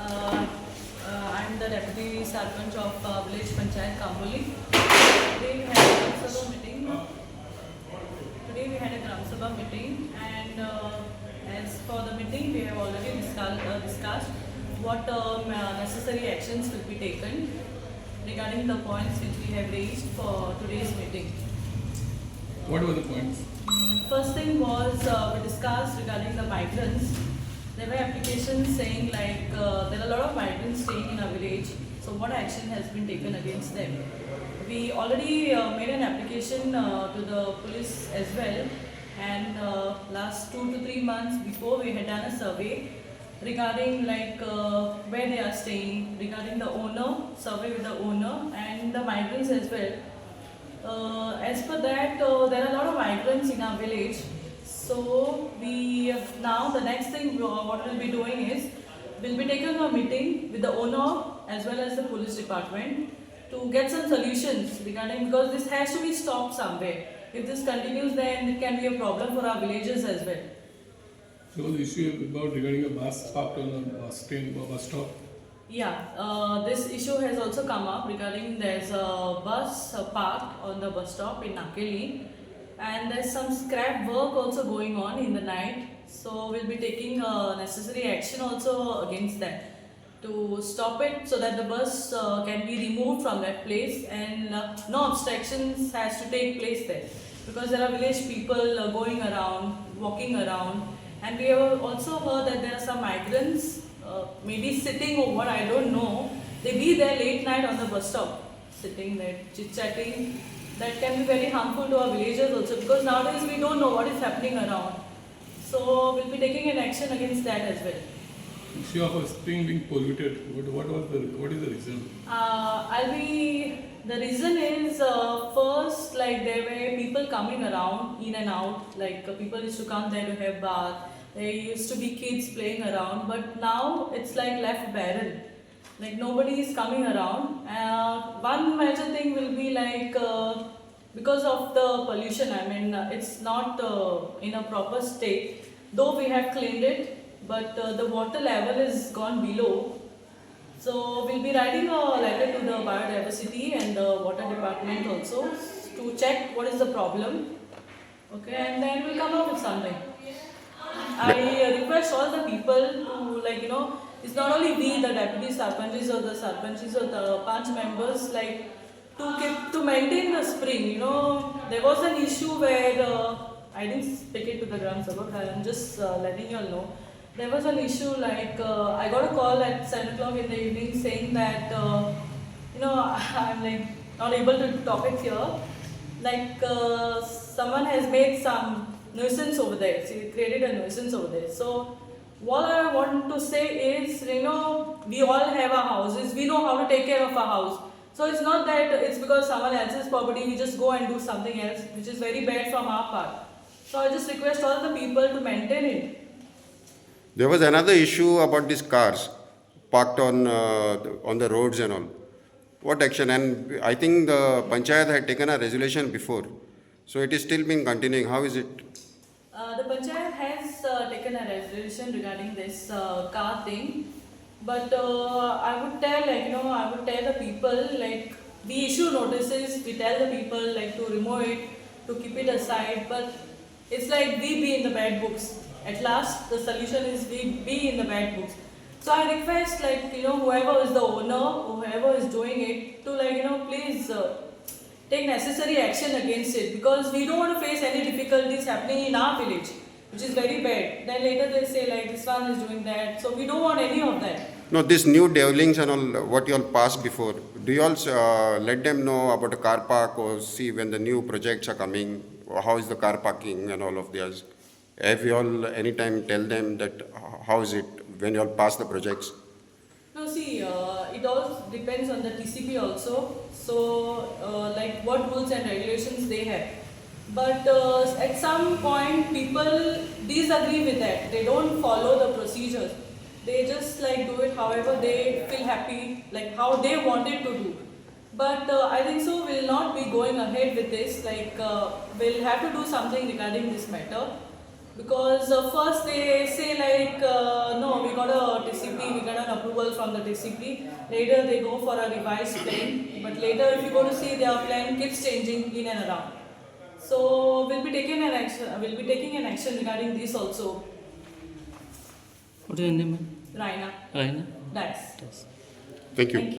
Uh, I'm the Deputy Sarpanch of Village Panchayat Kamboli. Today we had a Gram Sabha meeting. And as for the meeting, we have already discussed what necessary actions will be taken regarding the points which we have raised for today's meeting. What were the points? First thing was we discussed regarding the migrants. There were applications saying like there are a lot of migrants staying in our village. So what action has been taken against them? We already made an application to the police as well. And last 2 to 3 months before we had done a survey regarding like where they are staying, regarding the owner, survey with the owner and the migrants as well. As per that, there are a lot of migrants in our village. So we now the next thing what we'll be doing is we'll be taking a meeting with the owner as well as the police department to get some solutions regarding, because this has to be stopped somewhere. If this continues, then it can be a problem for our villages as well. There was the issue about regarding a bus parked on a bus stop. Yeah, this issue has also come up regarding there's a bus parked on the bus stop in Nakeli, and there's some scrap work also going on in the night. So we'll be taking necessary action also against that to stop it so that the bus can be removed from that place and no obstructions has to take place there, because there are village people going around, walking around, and we have also heard that there are some migrants maybe sitting over, I don't know, they be there late night on the bus stop, sitting there chit-chatting. That can be very harmful to our villagers also, because nowadays we don't know what is happening around. So we'll be taking an action against that as well. Issue of a spring being polluted. What is the reason? The reason is first, like there were people coming around in and out, like people used to come there to have bath. There used to be kids playing around, but now it's like left barren. Like nobody is coming around. One major thing will be like because of the pollution. I mean, it's not in a proper state. Though we have cleaned it, but the water level is gone below. So we'll be writing a letter to the biodiversity and the water department also to check what is the problem. Okay, and then we'll come up with something. I request all the people to, like, you know, it's not only we, the deputy sarpanches or the panch members, like to maintain the spring. You know, there was an issue where I didn't speak it to the Gram Sabha, I'm just letting you all know. There was an issue like I got a call at 7 o'clock in the evening saying that, you know, I'm like not able to talk it here. Like someone has made some nuisance over there. She created a nuisance over there. So what I want to say is, you know, we all have our houses. We know how to take care of our house. So it's not that it's because someone else's property we just go and do something else, which is very bad from our part. So I just request all the people to maintain it. There was another issue about these cars parked on the roads and all. What action? And I think the panchayat had taken a resolution before, so it is still been continuing. How is it? The panchayat has taken a resolution regarding this car thing, but I would tell, like, you know, I would tell the people, like, we issue notices, we tell the people like to remove it, to keep it aside, but it's like we be in the bad books. At last, the solution is we be in the bad books. So I request, like, you know, whoever is the owner, whoever is doing it, to, like, you know, please take necessary action against it, because we don't want to face any difficulties happening in our village, which is very bad. Then later they say like this one is doing that, so we don't want any of that. No, this new devilings and all, what you all passed before, do you all let them know about the car park or see when the new projects are coming, or how is the car parking and all of theirs? Have you all anytime tell them that how is it when you all pass the projects? No, see, it all depends on the TCP also. So, like what rules and regulations they have. But at some point, people disagree with that. They don't follow the procedures. They just like do it however they feel happy, like how they wanted to do. But I think so we'll not be going ahead with this. Like we'll have to do something regarding this matter. Because first they say like, no, we got a TCP, we got an approval from the DCP. Later they go for a revised plan, but later if you go to see their plan keeps changing in and around. So we'll be taking an action. We'll be taking an action regarding this also. What is your name, ma'am? Raina, Raina? that's. Thank you. Thank you.